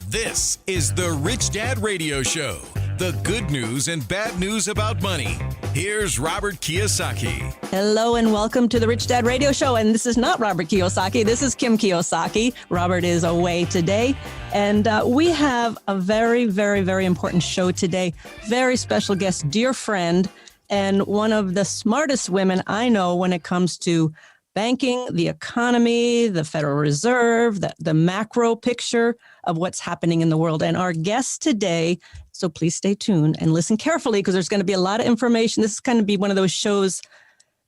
This is the Rich Dad Radio Show, the good news and bad news about money. Here's Robert Kiyosaki. Hello and welcome to the Rich Dad Radio Show. And this is not Robert Kiyosaki. This is Kim Kiyosaki. Robert is away today. And we have a very, very, very important show today. Very special guest, dear friend, and one of the smartest women I know when it comes to banking, the economy, the Federal Reserve, the macro picture of what's happening in the world. And our guest today, so please stay tuned and listen carefully because there's going to be a lot of information. This is going to be one of those shows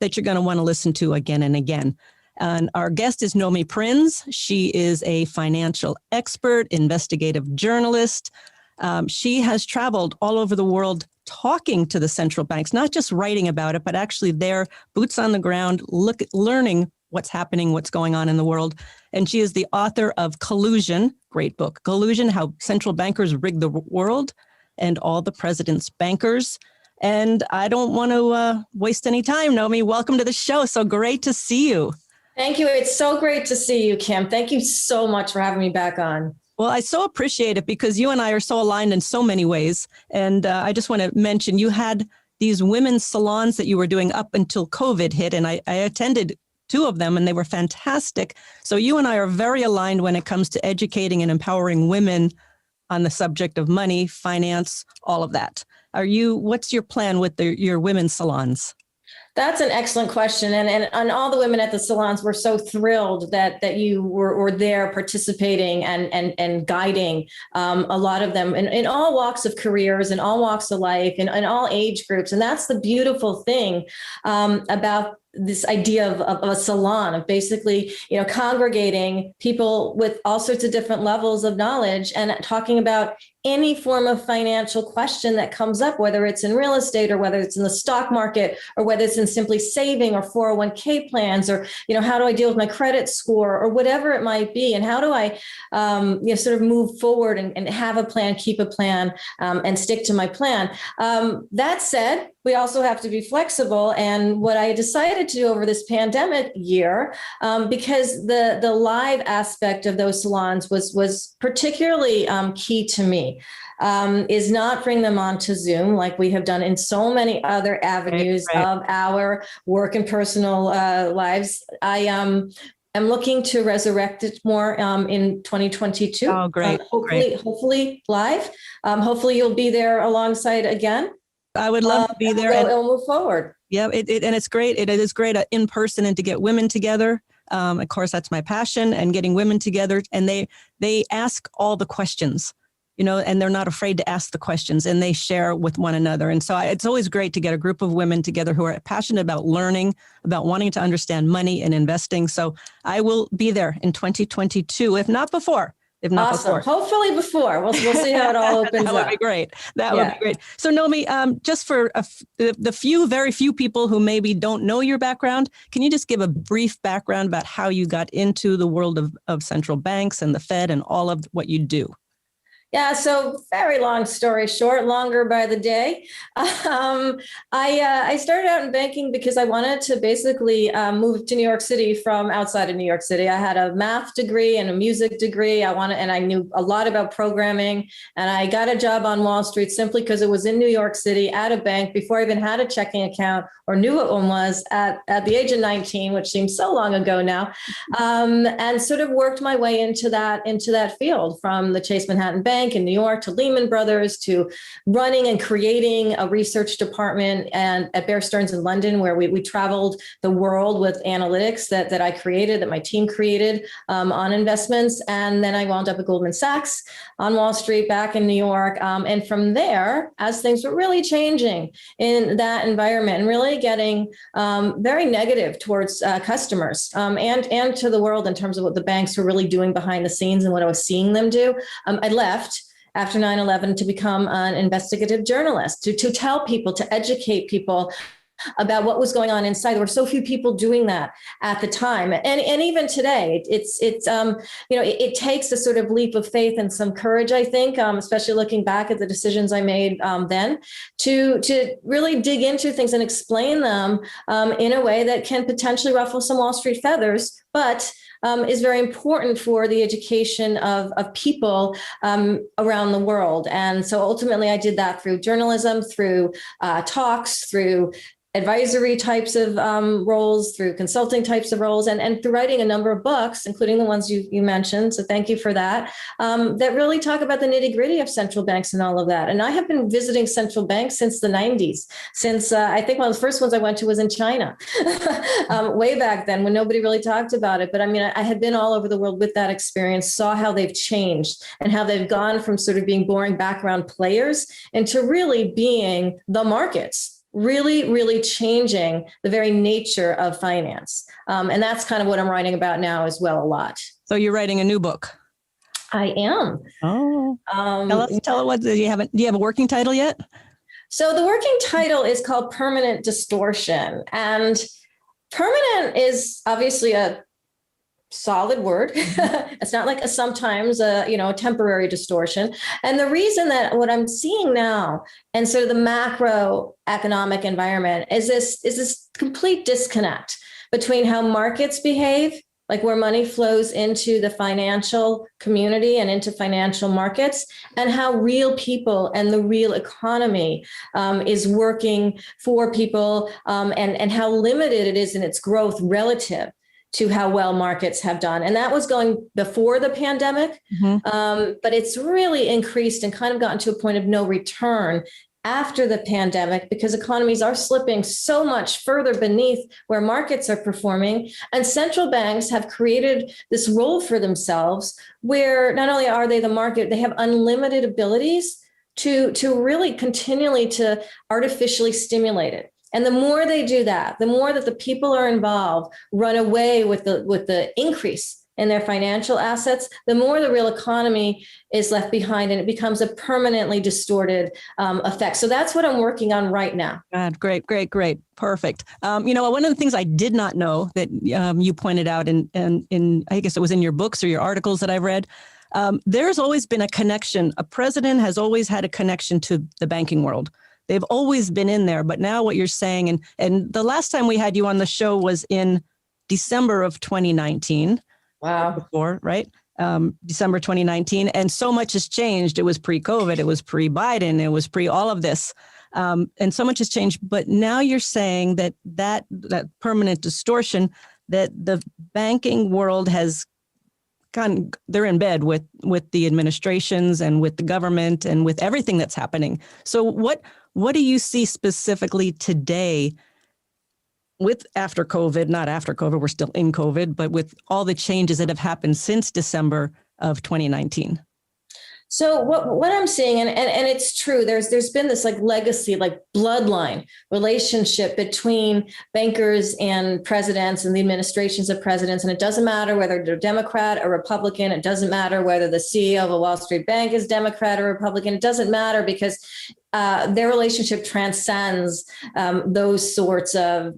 that you're going to want to listen to again and again. And our guest is Nomi Prinz. She is a financial expert, investigative journalist. She has traveled all over the world talking to the central banks, not just writing about it, but actually there, boots on the ground, learning what's happening, what's going on in the world. And she is the author of Collusion, great book, Collusion, How Central Bankers Rig the World and All the President's Bankers. And I don't want to waste any time, Nomi. Welcome to the show. So great to see you. Thank you. It's so great to see you, Kim. Thank you so much for having me back on. Well, I so appreciate it because you and I are so aligned in so many ways. And I just want to mention you had these women's salons that you were doing up until COVID hit, and I attended two of them and they were fantastic. So you and I are very aligned when it comes to educating and empowering women on the subject of money, finance, all of that. What's your plan with your women's salons? That's an excellent question. And all the women at the salons were so thrilled that you were there participating and guiding a lot of them in all walks of careers, in all walks of life, in all age groups. And that's the beautiful thing about this idea of a salon, of basically, congregating people with all sorts of different levels of knowledge and talking about any form of financial question that comes up, whether it's in real estate or whether it's in the stock market or whether it's in simply saving or 401k plans or, how do I deal with my credit score or whatever it might be? And how do I, sort of move forward and have a plan, keep a plan, and stick to my plan? That said, we also have to be flexible. And what I decided to do over this pandemic year, because the live aspect of those salons was particularly key to me, is not bring them onto Zoom like we have done in so many other avenues of our work and personal lives. I'm looking to resurrect it more in 2022. Oh, great. Hopefully live. Hopefully you'll be there alongside again. I would love to be there. We'll move forward. Yeah, and it's great. It is great in person and to get women together. Of course, that's my passion, and getting women together. And they ask all the questions, and they're not afraid to ask the questions, and they share with one another. And so it's always great to get a group of women together who are passionate about learning, about wanting to understand money and investing. So I will be there in 2022, if not before. Awesome. Hopefully before. We'll see how it all opens up. That would be great. Would be great. So Nomi, just for the very few people who maybe don't know your background, can you just give a brief background about how you got into the world of central banks and the Fed and all of what you do? Yeah, so very long story short, longer by the day. I started out in banking because I wanted to basically move to New York City from outside of New York City. I had a math degree and a music degree. And I knew a lot about programming. And I got a job on Wall Street simply because it was in New York City at a bank before I even had a checking account or knew what one was at the age of 19, which seems so long ago now. And sort of worked my way into that field, from the Chase Manhattan Bank in New York to Lehman Brothers to running and creating a research department and at Bear Stearns in London, where we traveled the world with analytics that I created, that my team created on investments. And then I wound up at Goldman Sachs on Wall Street back in New York. And from there, as things were really changing in that environment and really getting very negative towards customers and to the world in terms of what the banks were really doing behind the scenes and what I was seeing them do, I left after 9/11 to become an investigative journalist, to tell people, to educate people about what was going on inside. There were so few people doing that at the time. And even today, it takes a sort of leap of faith and some courage, I think, especially looking back at the decisions I made then, to really dig into things and explain them in a way that can potentially ruffle some Wall Street feathers, but is very important for the education of people around the world. And so ultimately I did that through journalism, through talks, through advisory types of roles, through consulting types of roles, and through writing a number of books, including the ones you mentioned. So thank you for that, that really talk about the nitty gritty of central banks and all of that. And I have been visiting central banks since the 90s, since I think one of the first ones I went to was in China, way back then when nobody really talked about it. But I mean, I had been all over the world with that experience, saw how they've changed and how they've gone from sort of being boring background players into really being the markets. Really, really changing the very nature of finance. And that's kind of what I'm writing about now as well, a lot. So you're writing a new book? I am. Oh, tell it what, do you have a working title yet? So the working title is called Permanent Distortion. And permanent is obviously a solid word. It's not like sometimes a temporary distortion. And the reason that what I'm seeing now and sort of the macroeconomic environment is this complete disconnect between how markets behave, like where money flows into the financial community and into financial markets, and how real people and the real economy is working for people, and how limited it is in its growth relative to how well markets have done. And that was going before the pandemic, but it's really increased and kind of gotten to a point of no return after the pandemic, because economies are slipping so much further beneath where markets are performing. And central banks have created this role for themselves where not only are they the market, they have unlimited abilities to really continually to artificially stimulate it. And the more they do that, the more that the people are involved run away with the increase in their financial assets, the more the real economy is left behind, and it becomes a permanently distorted effect. So that's what I'm working on right now. God, great. Perfect. One of the things I did not know that you pointed out in I guess it was in your books or your articles that I've read, there's always been a connection. A president has always had a connection to the banking world. They've always been in there. But now what you're saying, and the last time we had you on the show was in December of 2019. Wow. Before, right? December 2019. And so much has changed. It was pre-COVID. It was pre-Biden. It was pre all of this. And so much has changed. But now you're saying that permanent distortion, that the banking world has they're in bed with the administrations and with the government and with everything that's happening. So what do you see specifically today with after COVID, not after COVID, we're still in COVID, but with all the changes that have happened since December of 2019? So what I'm seeing, and it's true, there's been this like legacy, like bloodline relationship between bankers and presidents and the administrations of presidents. And it doesn't matter whether they're Democrat or Republican. It doesn't matter whether the CEO of a Wall Street bank is Democrat or Republican. It doesn't matter, because their relationship transcends those sorts of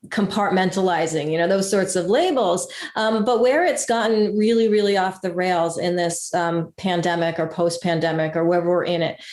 compartmentalizing, those sorts of labels. But where it's gotten really, really off the rails in this pandemic or post-pandemic or wherever we're in it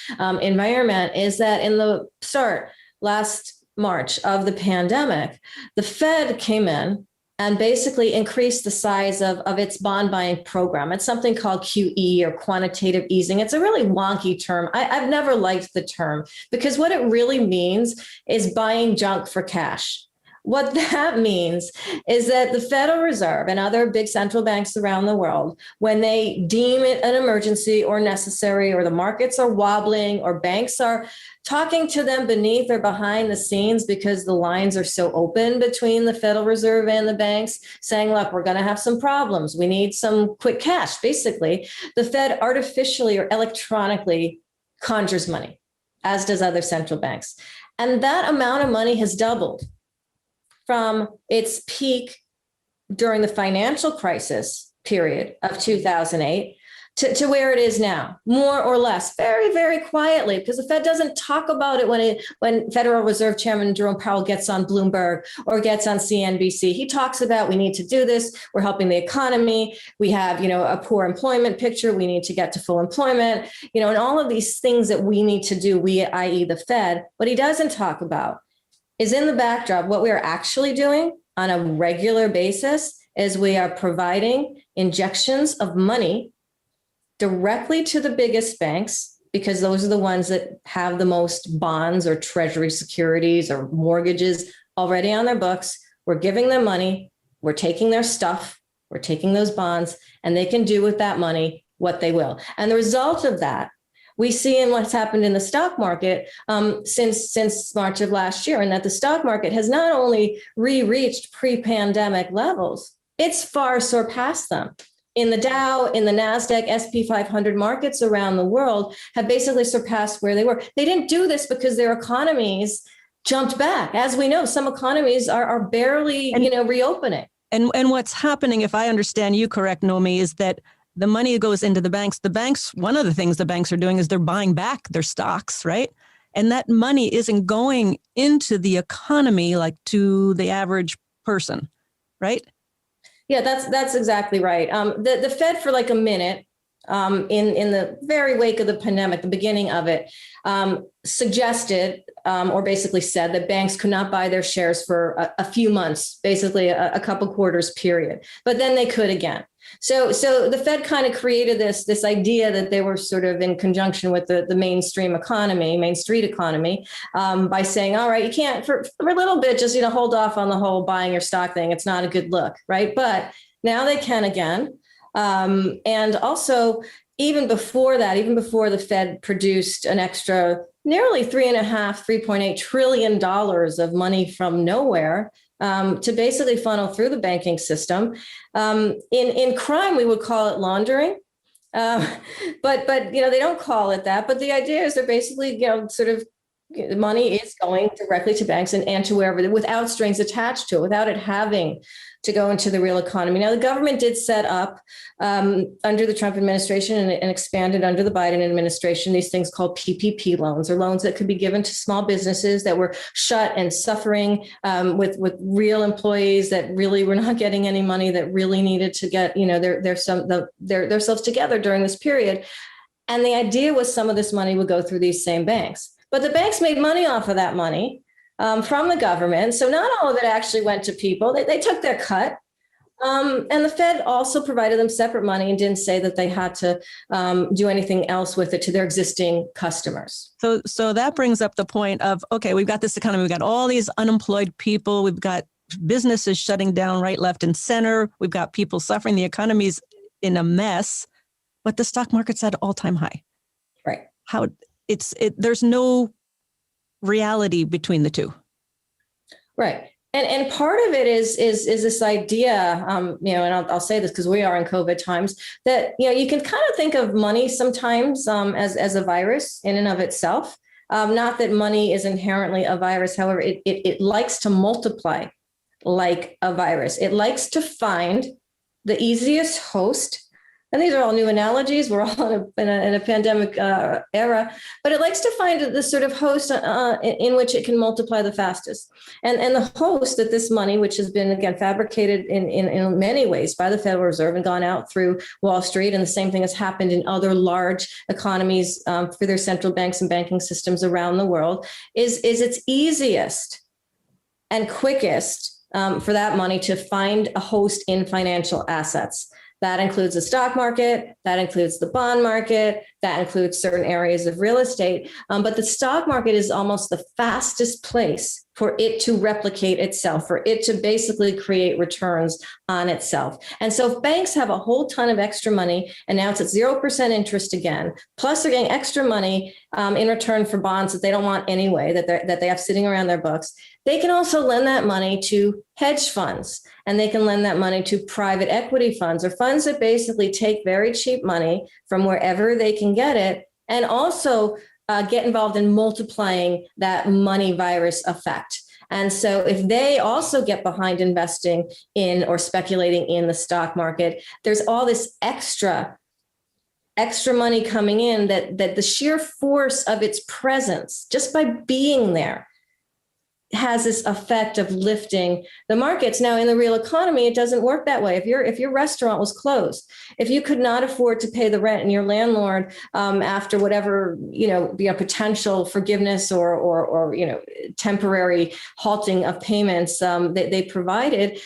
environment is that in the start last March of the pandemic, the Fed came in and basically increased the size of its bond buying program. It's something called QE, or quantitative easing. It's a really wonky term. I've never liked the term, because what it really means is buying junk for cash. What that means is that the Federal Reserve and other big central banks around the world, when they deem it an emergency or necessary, or the markets are wobbling, or banks are talking to them beneath or behind the scenes because the lines are so open between the Federal Reserve and the banks, saying, look, we're going to have some problems. We need some quick cash. Basically, the Fed artificially or electronically conjures money, as does other central banks. And that amount of money has doubled from its peak during the financial crisis period of 2008 to where it is now, more or less, very, very quietly, because the Fed doesn't talk about it when Federal Reserve Chairman Jerome Powell gets on Bloomberg or gets on CNBC. He talks about, we need to do this. We're helping the economy. We have, a poor employment picture. We need to get to full employment, and all of these things that we need to do, we, i.e. the Fed. What he doesn't talk about is in the backdrop, what we are actually doing on a regular basis is we are providing injections of money directly to the biggest banks, because those are the ones that have the most bonds or treasury securities or mortgages already on their books. We're giving them money. We're taking their stuff. We're taking those bonds, and they can do with that money what they will. And the result of that, we see in what's happened in the stock market since March of last year, and that the stock market has not only re-reached pre-pandemic levels, it's far surpassed them. In the Dow, in the NASDAQ, SP 500 markets around the world have basically surpassed where they were. They didn't do this because their economies jumped back. As we know, some economies are barely, reopening. And what's happening, if I understand you correct, Nomi, is that the money goes into the banks. The banks, one of the things the banks are doing is they're buying back their stocks, right? And that money isn't going into the economy like to the average person, right? Yeah, that's exactly right. The Fed, for like a minute, in the very wake of the pandemic, the beginning of it, suggested or basically said that banks could not buy their shares for a few months, basically a couple quarters period, but then they could again. So the Fed kind of created this idea that they were sort of in conjunction with the mainstream economy, Main Street economy, by saying, all right, you can't for a little bit, just, hold off on the whole buying your stock thing. It's not a good look, right? But now they can again. And also, even before that, even before the Fed produced an extra nearly $3.8 trillion of money from nowhere, to basically funnel through the banking system. In crime, we would call it laundering. But they don't call it that. But the idea is they're basically, sort of money is going directly to banks and to wherever, without strings attached to it, without it having to go into the real economy. Now, the government did set up under the Trump administration and expanded under the Biden administration these things called PPP loans, or loans that could be given to small businesses that were shut and suffering, with real employees that really were not getting any money, that really needed to get themselves together during this period. And the idea was some of this money would go through these same banks. But the banks made money off of that money from the government. So not all of it actually went to people. They took their cut. And the Fed also provided them separate money and didn't say that they had to do anything else with it to their existing customers. So that brings up the point of, okay, we've got this economy. We've got all these unemployed people. We've got businesses shutting down right, left, and center. We've got people suffering. The economy's in a mess, but the stock market's at all-time high. Right. There's no reality between the two. Right. And part of it is this idea, and I'll say this because we are in COVID times, that, you can kind of think of money sometimes as a virus in and of itself. Not that money is inherently a virus. However, it likes to multiply like a virus. It likes to find the easiest host. And these are all new analogies. We're all in a pandemic era, but it likes to find the sort of host in which it can multiply the fastest. And the host that this money, which has been, again, fabricated in many ways by the Federal Reserve and gone out through Wall Street, and the same thing has happened in other large economies for their central banks and banking systems around the world, is it's easiest and quickest for that money to find a host in financial assets. That includes the stock market, that includes the bond market, that includes certain areas of real estate. But the stock market is almost the fastest place for it to replicate itself, for it to basically create returns on itself. And so if banks have a whole ton of extra money, and now it's at 0% interest again, plus they're getting extra money in return for bonds that they don't want anyway, that they have sitting around their books, they can also lend that money to hedge funds, and they can lend that money to private equity funds, or funds that basically take very cheap money from wherever they can get it, and also get involved in multiplying that money virus effect. And so if they also get behind investing in or speculating in the stock market, there's all this extra money coming in that the sheer force of its presence, just by being there, has this effect of lifting the markets. Now, in the real economy, it doesn't work that way. If your restaurant was closed, if you could not afford to pay the rent, and your landlord, after whatever potential forgiveness or temporary halting of payments they provided,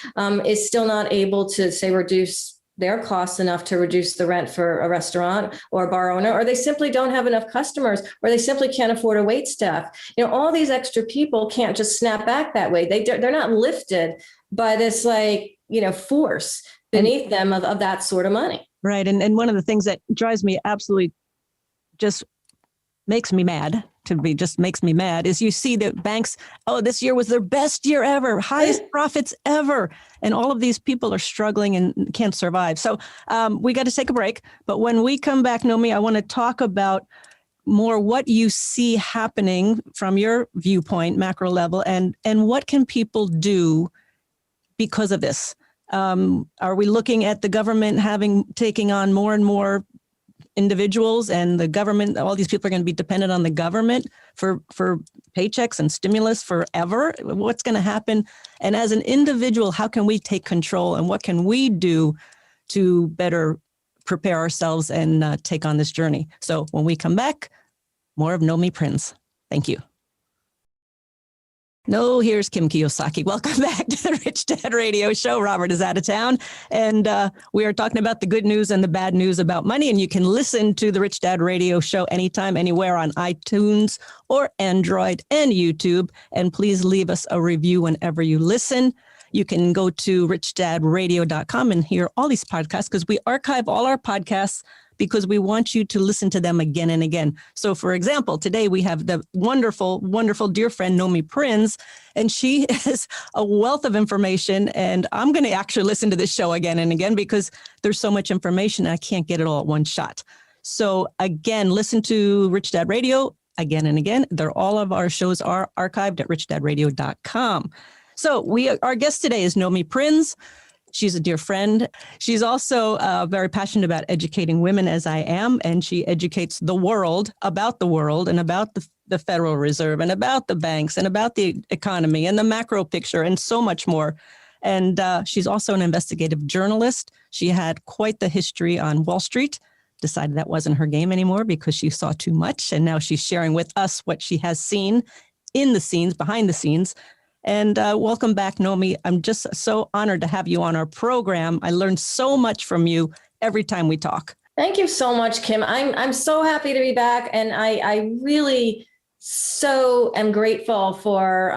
is still not able to, say, reduce their costs enough to reduce the rent for a restaurant or a bar owner, or they simply don't have enough customers, or they simply can't afford a wait staff. All these extra people can't just snap back that way. They're not lifted by this force beneath them of that sort of money. Right. And one of the things that drives me absolutely just makes me mad is you see that banks, this year was their best year ever, highest profits ever. And all of these people are struggling and can't survive. So we got to take a break. But when we come back, Nomi, I want to talk about more what you see happening from your viewpoint, macro level, and what can people do because of this? Are we looking at the government taking on more and more individuals, and the government, all these people are going to be dependent on the government for paychecks and stimulus forever? What's going to happen? And as an individual, how can we take control, and what can we do to better prepare ourselves and take on this journey? So when we come back, more of Nomi Prinz. Thank you. No, here's Kim Kiyosaki. Welcome back to the Rich Dad Radio Show. Robert is out of town, and we are talking about the good news and the bad news about money. And you can listen to the Rich Dad Radio Show anytime, anywhere on iTunes or Android and YouTube. And please leave us a review whenever you listen. You can go to richdadradio.com and hear all these podcasts, because we archive all our podcasts because we want you to listen to them again and again. So for example, today we have the wonderful, wonderful dear friend, Nomi Prinz, and she is a wealth of information. And I'm going to actually listen to this show again and again because there's so much information. I can't get it all at one shot. So again, listen to Rich Dad Radio again and again. All of our shows are archived at richdadradio.com. So our guest today is Nomi Prinz. She's a dear friend. She's also very passionate about educating women, as I am, and she educates the world and about the Federal Reserve and about the banks and about the economy and the macro picture and so much more. And she's also an investigative journalist. She had quite the history on Wall Street, decided that wasn't her game anymore because she saw too much. And now she's sharing with us what she has seen in the scenes, behind the scenes. And welcome back, Nomi. I'm just so honored to have you on our program. I learned so much from you every time we talk. Thank you so much, Kim. I'm so happy to be back, and I really so am grateful for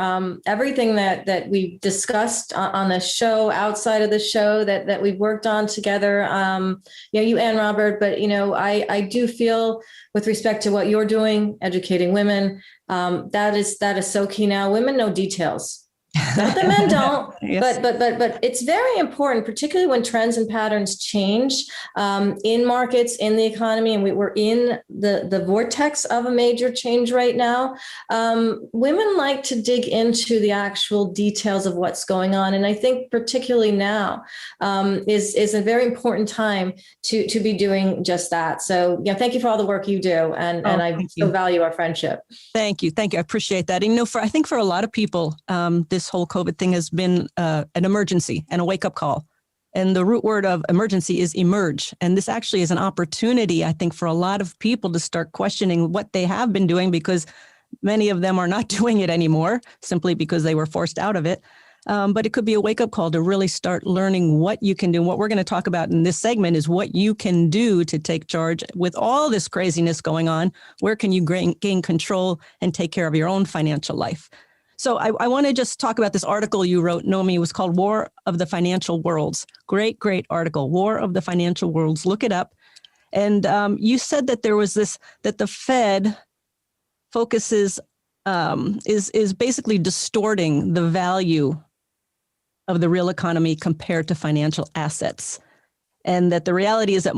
everything that we discussed on the show, outside of the show, that we've worked on together. You and Robert, but I do feel, with respect to what you're doing, educating women, that is so key now. Women know details. Not that men don't, yes. but it's very important, particularly when trends and patterns change in markets, in the economy, and we're in the vortex of a major change right now. Women like to dig into the actual details of what's going on, and I think particularly now is a very important time to be doing just that. So thank you for all the work you do, and I so value our friendship. Thank you. I appreciate that. And I think for a lot of people, this whole COVID thing has been an emergency and a wake-up call. And the root word of emergency is emerge. And this actually is an opportunity, I think, for a lot of people to start questioning what they have been doing, because many of them are not doing it anymore simply because they were forced out of it. But it could be a wake-up call to really start learning what you can do. And what we're going to talk about in this segment is what you can do to take charge with all this craziness going on. Where can you gain control and take care of your own financial life? So I want to just talk about this article you wrote, Nomi. It was called War of the Financial Worlds. Great article, War of the Financial Worlds. Look it up. And you said that there was that the Fed focuses, is basically distorting the value of the real economy compared to financial assets. And that the reality is that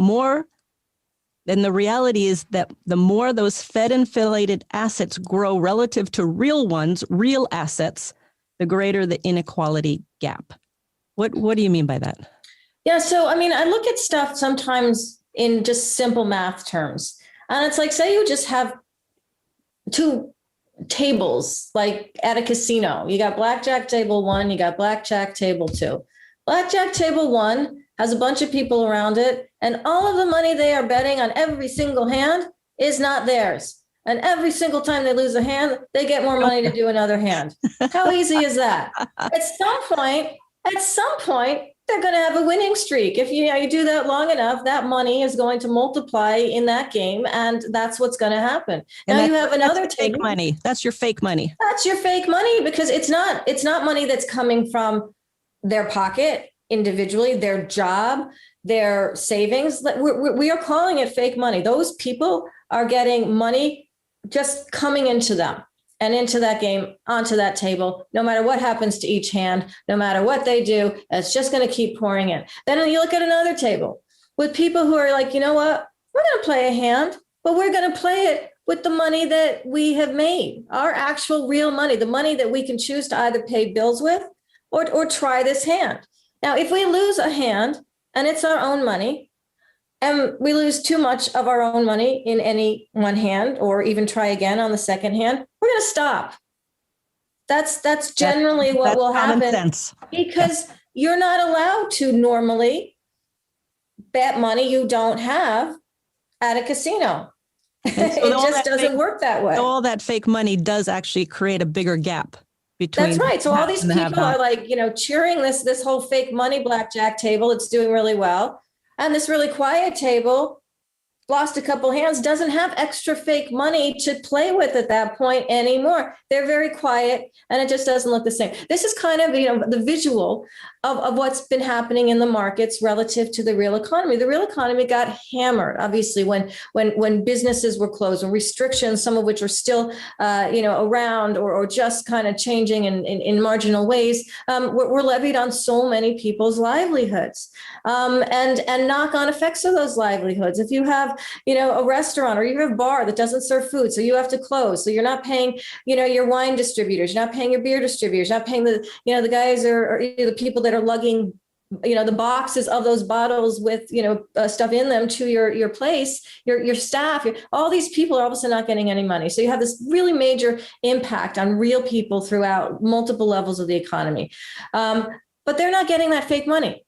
the more those Fed-inflated assets grow relative to real assets, the greater the inequality gap. What do you mean by that? Yeah, so I look at stuff sometimes in just simple math terms. And it's like, say you just have two tables like at a casino. You got blackjack table 1, you got blackjack table 2. Blackjack table 1 has a bunch of people around it, and all of the money they are betting on every single hand is not theirs. And every single time they lose a hand, they get more money to do another hand. How easy is that? At some point, they're going to have a winning streak. If you do that long enough, that money is going to multiply in that game, and that's what's going to happen. And now you have another fake money. That's your fake money. That's your fake money, because it's not money that's coming from their pocket individually, their job, their savings. We are calling it fake money. Those people are getting money just coming into them and into that game, onto that table, no matter what happens to each hand, no matter what they do, it's just going to keep pouring in. Then you look at another table with people who are like, you know what, we're going to play a hand, but we're going to play it with the money that we have made, our actual real money, the money that we can choose to either pay bills with or try this hand. Now, if we lose a hand and it's our own money, and we lose too much of our own money in any one hand, or even try again on the second hand, we're going to stop. That's generally what will happen, because you're not allowed to normally bet money you don't have at a casino. So it just doesn't work that way. So all that fake money does actually create a bigger gap between. That's right. So all these people are like, cheering this whole fake money blackjack table. It's doing really well. And this really quiet table, lost a couple hands, doesn't have extra fake money to play with at that point anymore. They're very quiet, and it just doesn't look the same. This is kind of, the visual of what's been happening in the markets relative to the real economy. The real economy got hammered, obviously, when businesses were closed, when restrictions, some of which are still, around or just kind of changing in marginal ways, were levied on so many people's livelihoods, and knock-on effects of those livelihoods. If you have, a restaurant or you have a bar that doesn't serve food, so you have to close. So you're not paying, your wine distributors, you're not paying your beer distributors, you're not paying the, the guys or the people that are lugging, the boxes of those bottles with, stuff in them to your place, your staff, all these people are all of a sudden not getting any money. So you have this really major impact on real people throughout multiple levels of the economy. But they're not getting that fake money.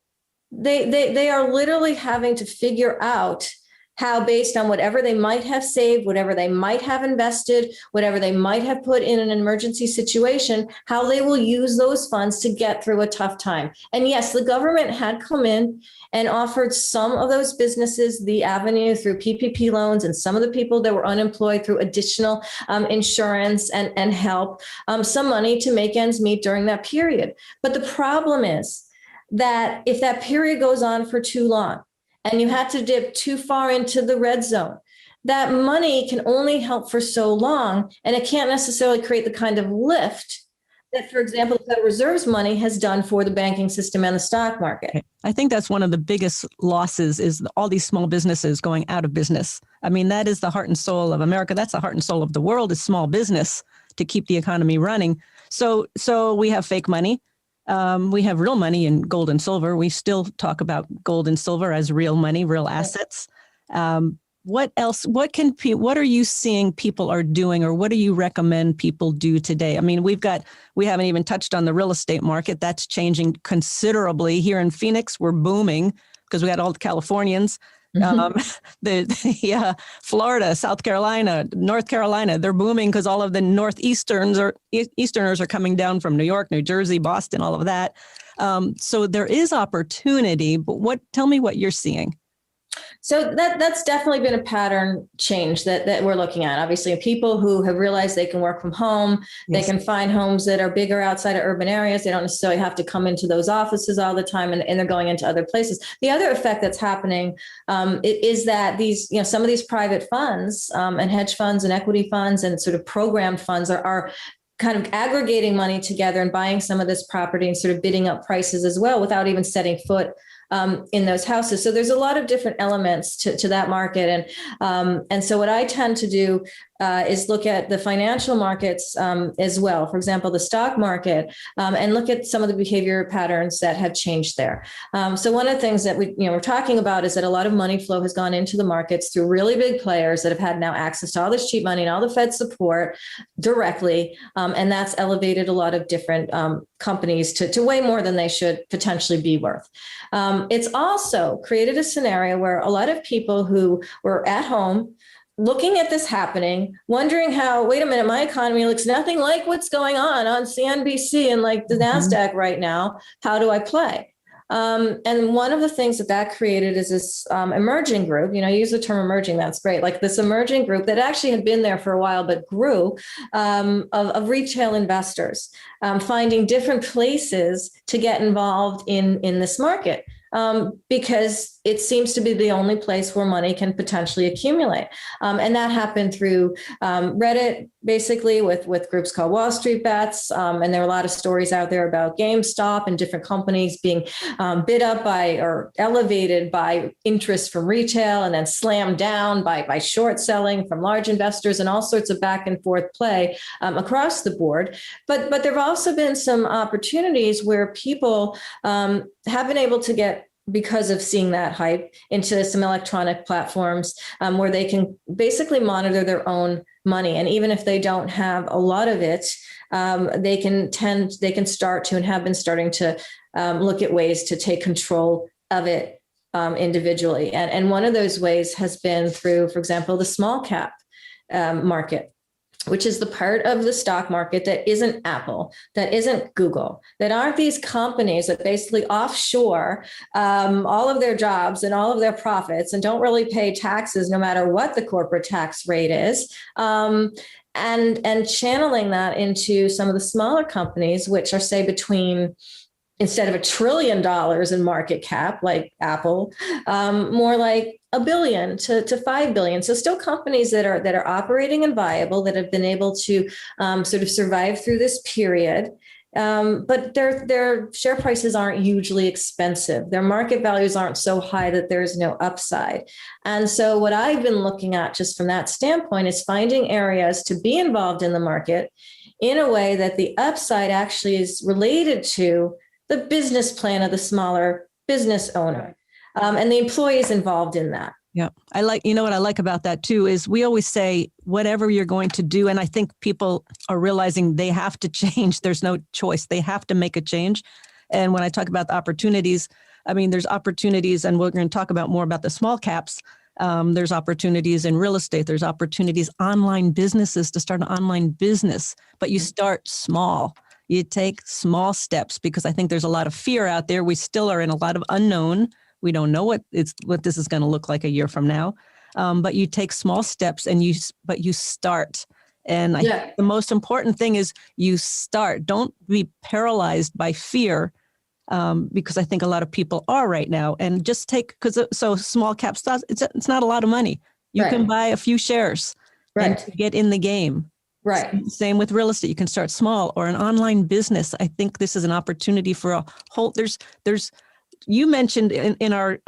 They are literally having to figure out how, based on whatever they might have saved, whatever they might have invested, whatever they might have put in an emergency situation, how they will use those funds to get through a tough time. And yes, the government had come in and offered some of those businesses the avenue through PPP loans, and some of the people that were unemployed through additional insurance and help, some money to make ends meet during that period. But the problem is that if that period goes on for too long, and you had to dip too far into the red zone, that money can only help for so long, and it can't necessarily create the kind of lift that, for example, the Federal Reserve's money has done for the banking system and the stock market. I think that's one of the biggest losses, is all these small businesses going out of business. I mean, that is the heart and soul of America. That's the heart and soul of the world, is small business, to keep the economy running. So we have fake money. We have real money in gold and silver. We still talk about gold and silver as real money, real assets. What else? What are you seeing people are doing, or what do you recommend people do today? I mean, we haven't even touched on the real estate market. That's changing considerably. Here in Phoenix, we're booming because we got all the Californians. Florida, South Carolina, North Carolina, they're booming because all of the Northeasterners are coming down from New York, New Jersey, Boston, all of that. So there is opportunity, but tell me what you're seeing. So that's definitely been a pattern change that we're looking at. Obviously, people who have realized they can work from home, yes. They can find homes that are bigger outside of urban areas. They don't necessarily have to come into those offices all the time, and they're going into other places. The other effect that's happening is that these, some of these private funds and hedge funds and equity funds and sort of programmed funds are kind of aggregating money together and buying some of this property and sort of bidding up prices as well without even setting foot in those houses. So there's a lot of different elements to that market. And so what I tend to do is look at the financial markets as well. For example, the stock market, and look at some of the behavior patterns that have changed there. So one of the things that we're talking about is that a lot of money flow has gone into the markets through really big players that have had now access to all this cheap money and all the Fed support directly. And that's elevated a lot of different companies to way more than they should potentially be worth. It's also created a scenario where a lot of people who were at home looking at this happening, wondering how, wait a minute, my economy looks nothing like what's going on CNBC and like the NASDAQ right now. How do I play? And one of the things that created is this emerging group. You use the term emerging, that's great. Like this emerging group that actually had been there for a while, but grew of retail investors, finding different places to get involved in this market. Because it seems to be the only place where money can potentially accumulate. And that happened through Reddit, basically with groups called Wall Street Bets. And there are a lot of stories out there about GameStop and different companies being bid up by or elevated by interest from retail and then slammed down by short selling from large investors and all sorts of back and forth play across the board. But there have also been some opportunities where people have been able to get, because of seeing that hype, into some electronic platforms where they can basically monitor their own money. And even if they don't have a lot of it, they can start to and have been starting to look at ways to take control of it individually. And one of those ways has been through, for example, the small cap market, which is the part of the stock market that isn't Apple, that isn't Google, that aren't these companies that basically offshore all of their jobs and all of their profits and don't really pay taxes no matter what the corporate tax rate is. And channeling that into some of the smaller companies, which are, say, between, instead of $1 trillion in market cap, like Apple, more like $1 billion to $5 billion. So still companies that are operating and viable, that have been able to sort of survive through this period. But their share prices aren't hugely expensive. Their market values aren't so high that there's no upside. And so what I've been looking at just from that standpoint is finding areas to be involved in the market in a way that the upside actually is related to the business plan of the smaller business owner and the employees involved in that. Yeah. What I like about that too, is we always say, whatever you're going to do. And I think people are realizing they have to change. There's no choice. They have to make a change. And when I talk about the opportunities, I mean, there's opportunities, and we're going to talk about more about the small caps. There's opportunities in real estate. There's opportunities, online businesses, to start an online business, but you start small. You take small steps, because I think there's a lot of fear out there. We still are in a lot of unknown. We don't know what this is going to look like a year from now. But you take small steps and you start. And I think the most important thing is you start. Don't be paralyzed by fear, because I think a lot of people are right now. And just so small cap stocks, it's not a lot of money. You can buy a few shares and get in the game. Right. Same with real estate. You can start small, or an online business. I think this is an opportunity for a whole. You mentioned in our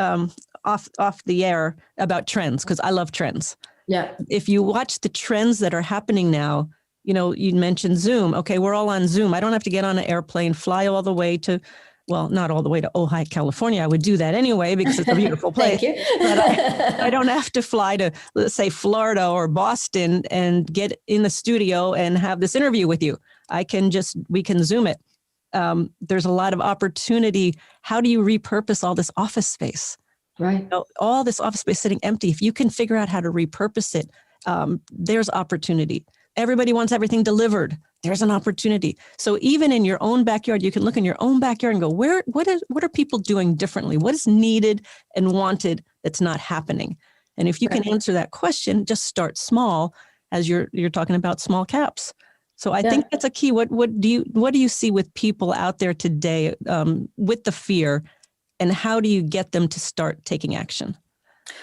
off the air about trends, because I love trends. Yeah. If you watch the trends that are happening now, you mentioned Zoom. Okay, we're all on Zoom. I don't have to get on an airplane, fly all the way to, well, not all the way to Ojai, California. I would do that anyway because it's a beautiful place. Thank you. But I don't have to fly to, let's say, Florida or Boston and get in the studio and have this interview with you. We can Zoom it. There's a lot of opportunity. How do you repurpose all this office space? Right. All this office space sitting empty. If you can figure out how to repurpose it, there's opportunity. Everybody wants everything delivered. There's an opportunity. So even in your own backyard, you can look in your own backyard and go, what are people doing differently? What is needed and wanted that's not happening? And if you can answer that question, just start small, as you're talking about small caps. So I think that's a key. What do you see with people out there today with the fear, and how do you get them to start taking action?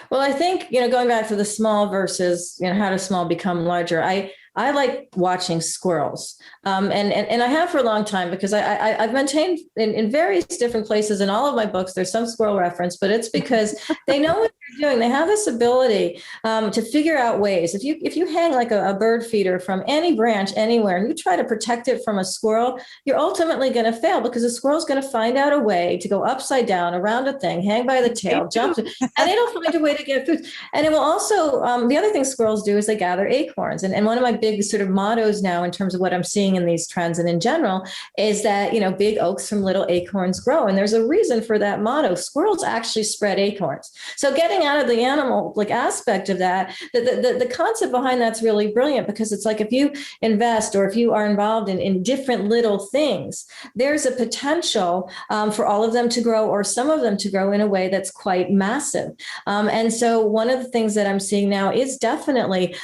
Well, I think, going back to the small versus, how does small become larger? I like watching squirrels. And I have for a long time, because I've maintained in various different places in all of my books, there's some squirrel reference, but it's because they know what doing. They have this ability to figure out ways. If you hang like a bird feeder from any branch anywhere and you try to protect it from a squirrel, you're ultimately going to fail because the squirrel's going to find out a way to go upside down around a thing, hang by the tail, jump, and it'll find a way to get food. And it will also, the other thing squirrels do is they gather acorns. And one of my big sort of mottos now in terms of what I'm seeing in these trends and in general is that, big oaks from little acorns grow. And there's a reason for that motto. Squirrels actually spread acorns. So getting out of the animal aspect of that, the concept behind that's really brilliant, because it's like if you invest or if you are involved in different little things, there's a potential for all of them to grow or some of them to grow in a way that's quite massive. And so one of the things that I'm seeing now is definitely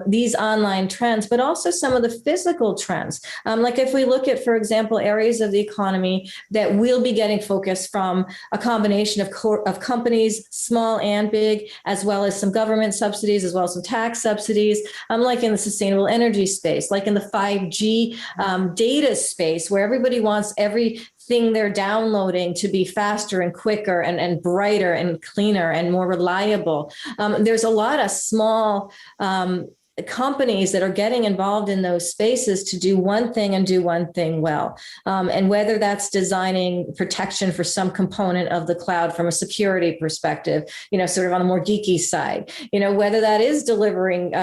these online trends, but also some of the physical trends. Like if we look at, for example, areas of the economy that will be getting focus from a combination of companies, small and big, as well as some government subsidies, as well as some tax subsidies, like in the sustainable energy space, like in the 5G data space, where everybody wants everything they're downloading to be faster and quicker and brighter and cleaner and more reliable. There's a lot of small companies that are getting involved in those spaces to do one thing and do one thing well. And whether that's designing protection for some component of the cloud from a security perspective, sort of on the more geeky side, whether that is delivering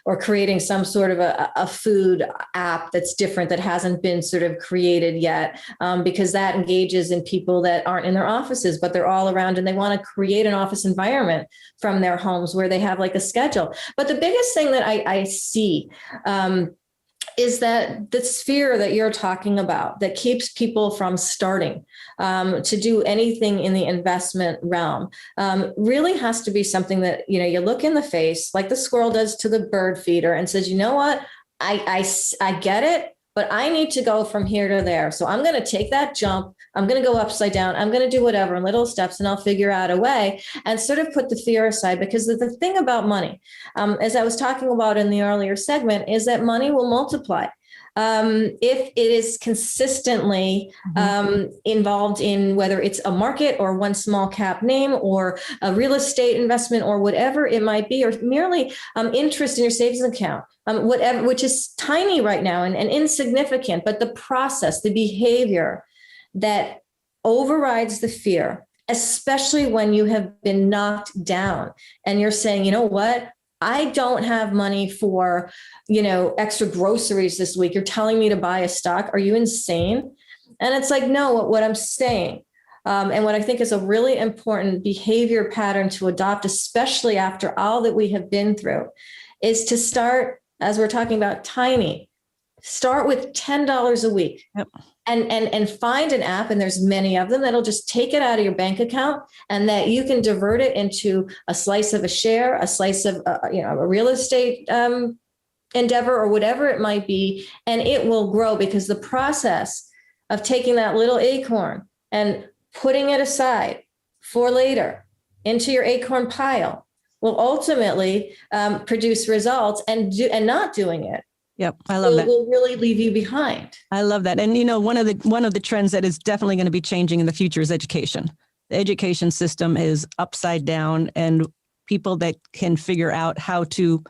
or creating some sort of a food app that's different that hasn't been sort of created yet, because that engages in people that aren't in their offices, but they're all around and they want to create an office environment from their homes where they have like a schedule. But the biggest thing that I see is that the sphere that you're talking about that keeps people from starting to do anything in the investment realm really has to be something that, you look in the face like the squirrel does to the bird feeder and says, you know what, I get it, but I need to go from here to there. So I'm going to take that jump. I'm going to go upside down. I'm going to do whatever in little steps, and I'll figure out a way and sort of put the fear aside. Because the thing about money, as I was talking about in the earlier segment, is that money will multiply. If it is consistently involved in whether it's a market or one small cap name or a real estate investment or whatever it might be, or merely interest in your savings account, whatever, which is tiny right now and insignificant, but the process, the behavior that overrides the fear, especially when you have been knocked down and you're saying, you know what? I don't have money for, extra groceries this week. You're telling me to buy a stock. Are you insane? And it's like, no, what I'm saying, and what I think is a really important behavior pattern to adopt, especially after all that we have been through, is to start, as we're talking about, tiny. Start with $10 a week. Yep. And find an app, and there's many of them, that'll just take it out of your bank account and that you can divert it into a slice of a share, a slice of a real estate endeavor or whatever it might be, and it will grow, because the process of taking that little acorn and putting it aside for later into your acorn pile will ultimately produce results, and not doing it. Yep, I love that. Will really leave you behind. I love that. And one of the trends that is definitely going to be changing in the future is education. The education system is upside down, and people that can figure out how to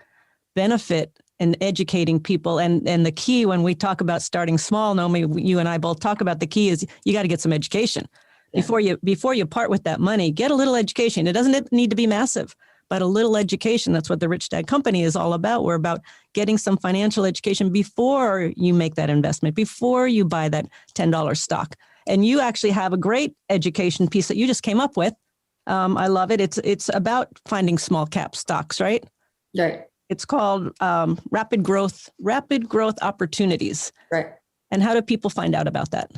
benefit in educating people. And the key when we talk about starting small, Naomi, you and I both talk about the key is you got to get some education. Yeah. Before you part with that money, get a little education. It doesn't need to be massive, but a little education. That's what the Rich Dad Company is all about. We're about getting some financial education before you make that investment, before you buy that $10 stock. And you actually have a great education piece that you just came up with. I love it. It's about finding small cap stocks, right? Right. It's called rapid growth opportunities. Right. And how do people find out about that?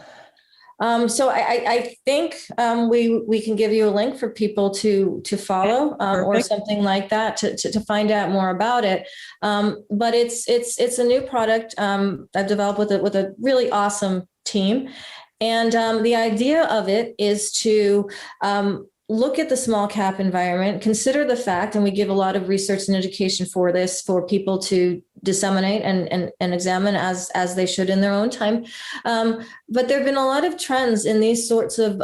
So I think we can give you a link for people to follow or something like that to find out more about it. But it's a new product I've developed with a really awesome team. And the idea of it is to look at the small cap environment, consider the fact, and we give a lot of research and education for this, for people to disseminate and examine as they should in their own time. But there have been a lot of trends in these sorts of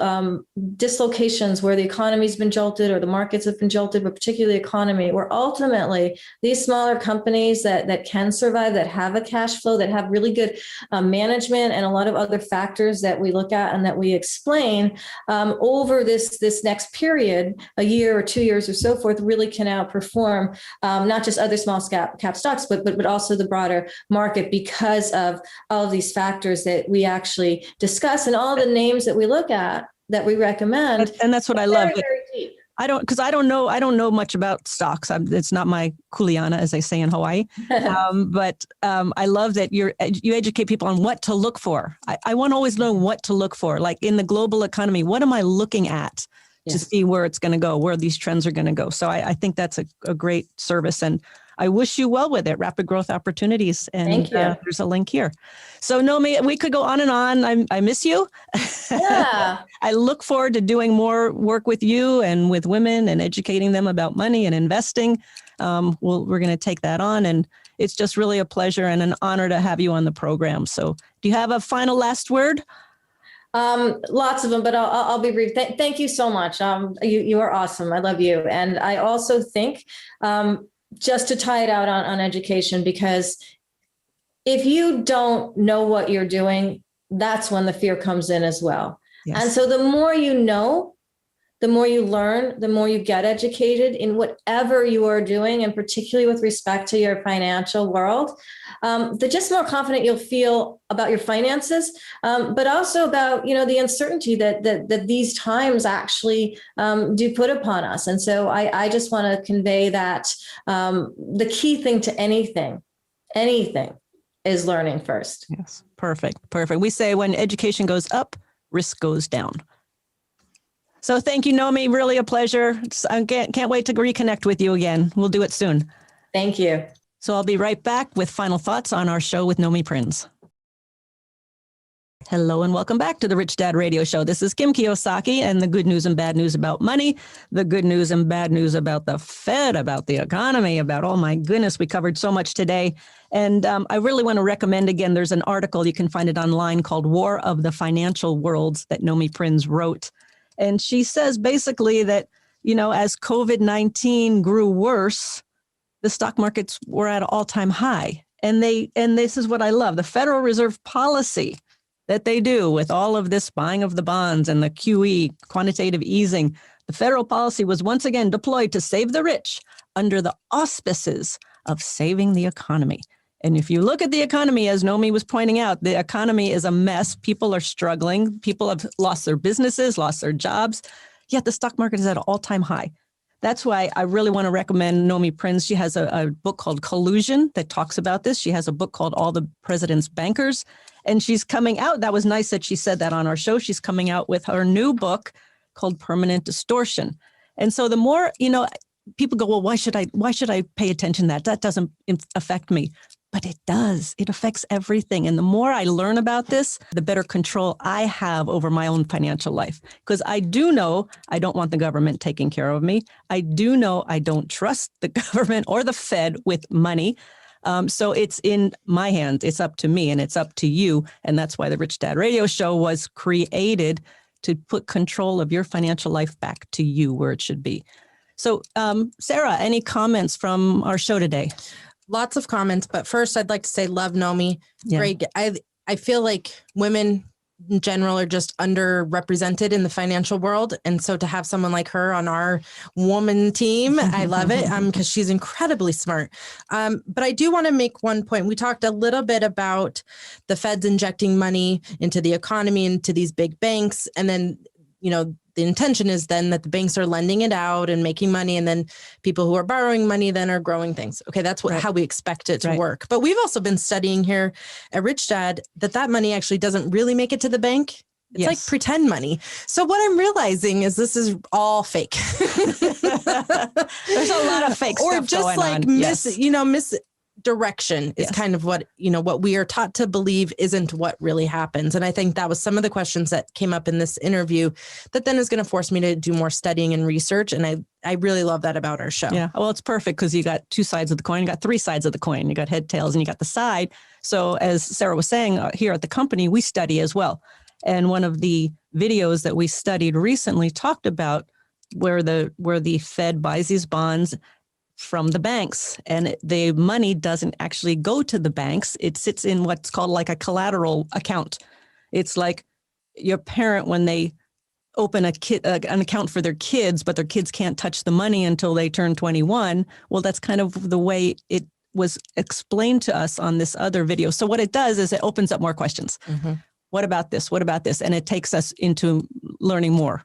dislocations where the economy's been jolted or the markets have been jolted, but particularly the economy, where ultimately these smaller companies that can survive, that have a cash flow, that have really good management and a lot of other factors that we look at and that we explain over this next period, a year or 2 years or so forth, really can outperform not just other small cap stocks, but also the broader market because of all of these factors that we actually discuss and all the names that we look at that we recommend. And that's what I love. Very deep. I don't know much about stocks. It's not my kuleana, as they say in Hawaii. But I love that you educate people on what to look for. I want to always know what to look for. Like in the global economy, what am I looking at to see where it's going to go, where these trends are going to go? So I think that's a great service, and I wish you well with it. Rapid Growth Opportunities. And thank you. There's a link here. So Nomi, we could go on and on. I miss you. Yeah. I look forward to doing more work with you and with women and educating them about money and investing. We're going to take that on, and it's just really a pleasure and an honor to have you on the program. So do you have a final last word? Lots of them, but I'll be brief. Thank you so much. You are awesome. I love you. And I also think, just to tie it out on education, because if you don't know what you're doing, that's when the fear comes in as well. Yes. And so the more you know, the more you learn, the more you get educated in whatever you are doing, and particularly with respect to your financial world, the just more confident you'll feel about your finances, but also about, the uncertainty that these times actually do put upon us. And so I just want to convey that the key thing to anything is learning first. Yes, perfect. We say when education goes up, risk goes down. So thank you, Nomi. Really a pleasure. I can't wait to reconnect with you again. We'll do it soon. Thank you. So I'll be right back with final thoughts on our show with Nomi Prinz. Hello and welcome back to the Rich Dad Radio Show. This is Kim Kiyosaki, and the good news and bad news about money, the good news and bad news about the Fed, about the economy, about, oh my goodness, we covered so much today. And I really want to recommend, again, there's an article, you can find it online, called War of the Financial Worlds that Nomi Prinz wrote. And she says basically that, as COVID-19 grew worse, the stock markets were at an all-time high. And this is what I love, the Federal Reserve policy that they do with all of this buying of the bonds and the QE, quantitative easing. The federal policy was once again deployed to save the rich under the auspices of saving the economy. And if you look at the economy, as Nomi was pointing out, the economy is a mess. People are struggling. People have lost their businesses, lost their jobs, yet the stock market is at an all-time high. That's why I really want to recommend Nomi Prinz. She has a book called Collusion that talks about this. She has a book called All the President's Bankers, and she's coming out. That was nice that she said that on our show. She's coming out with her new book called Permanent Distortion. And so the more, people go, well, why should I pay attention to that? That doesn't affect me. But it does. It affects everything. And the more I learn about this, the better control I have over my own financial life. Because I do know I don't want the government taking care of me. I do know I don't trust the government or the Fed with money. So it's in my hands. It's up to me and it's up to you. And that's why the Rich Dad Radio Show was created, to put control of your financial life back to you where it should be. So Sarah, any comments from our show today? Lots of comments, but first I'd like to say love Nomi. Yeah. Great. I feel like women in general are just underrepresented in the financial world. And so to have someone like her on our woman team, I love it because she's incredibly smart. But I do want to make one point. We talked a little bit about the Fed's injecting money into the economy, into these big banks. And then, the intention is then that the banks are lending it out and making money, and then people who are borrowing money then are growing things. Okay, that's how we expect it to work. But we've also been studying here at Rich Dad that money actually doesn't really make it to the bank. It's like pretend money. So what I'm realizing is this is all fake. There's a lot of fake stuff or just going like on. direction is kind of what we are taught to believe isn't what really happens. And I think that was some of the questions that came up in this interview that then is going to force me to do more studying and research. And I really love that about our show. Yeah. Well, it's perfect because you got two sides of the coin. You got three sides of the coin. You got head, tails, and you got the side. So as Sarah was saying, here at the company, we study as well. And one of the videos that we studied recently talked about where the Fed buys these bonds from the banks, and the money doesn't actually go to the banks. It sits in what's called like a collateral account. It's like your parent when they open an account for their kids, but their kids can't touch the money until they turn 21. Well, that's kind of the way it was explained to us on this other video. So what it does is it opens up more questions. Mm-hmm. What about this? What about this? And it takes us into learning more.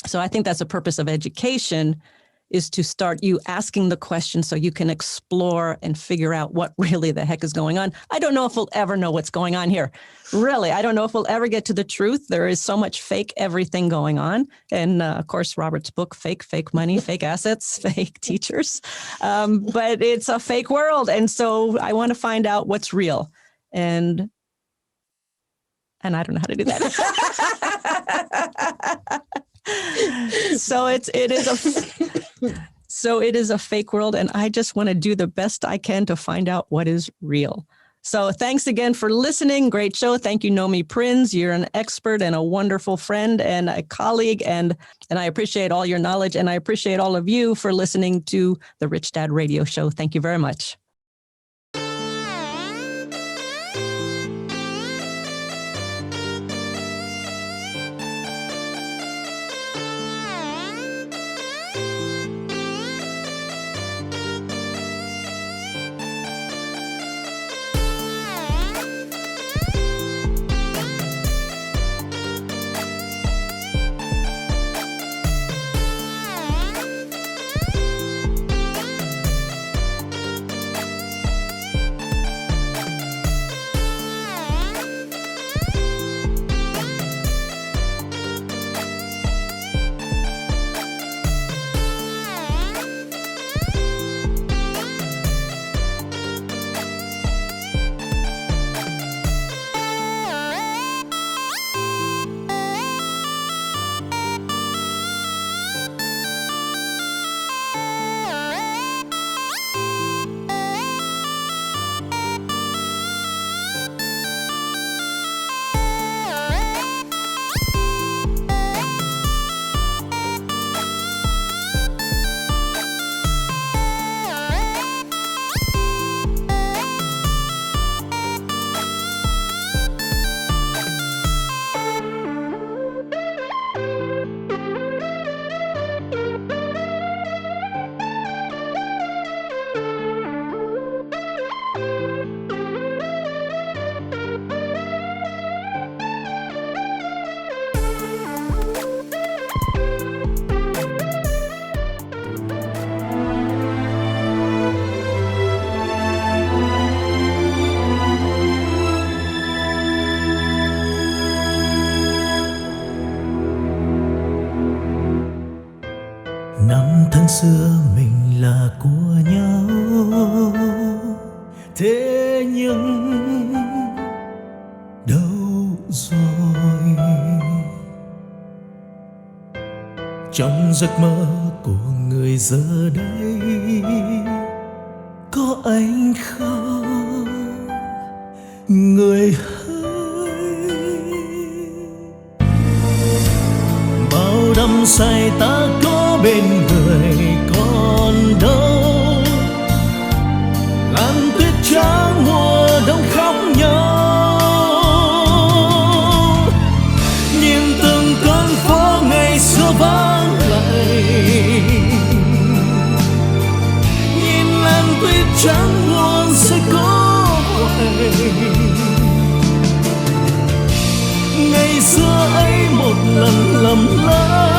So I think that's the purpose of education, is to start you asking the question so you can explore and figure out what really the heck is going on. I don't know if we'll ever know what's going on here. Really, I don't know if we'll ever get to the truth. There is so much fake everything going on. And of course, Robert's book, Fake Money, Fake Assets, Fake Teachers. But it's a fake world. And so I want to find out what's real. And I don't know how to do that. So it is a fake world, and I just want to do the best I can to find out what is real. So thanks again for listening. Great show. Thank you, Nomi Prinz. You're an expert and a wonderful friend and a colleague, and I appreciate all your knowledge, and I appreciate all of you for listening to the Rich Dad Radio Show. Thank you very much. Năm tháng xưa mình là của nhau, thế nhưng đâu rồi? Trong giấc mơ của người giờ đây có anh không, người hỡi? Bao đắm say ta có bên người còn đâu, làn tuyết trắng mùa đông khóc nhau, nhìn từng con phố ngày xưa vắng lặng, nhìn làn tuyết trắng buồn sẽ có quay. Ngày xưa ấy một lần lầm lỡ,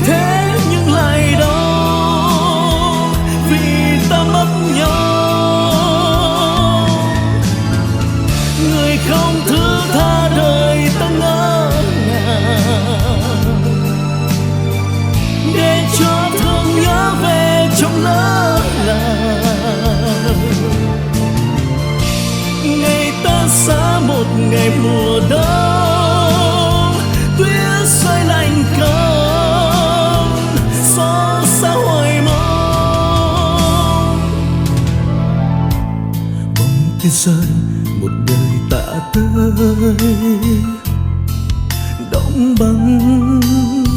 thế nhưng lại đau vì ta mất nhau. Người không thứ tha đời ta ngỡ ngàng, để cho thương nhớ về trong lỡ làng. trên sân một đời tạ tơi đóng băng.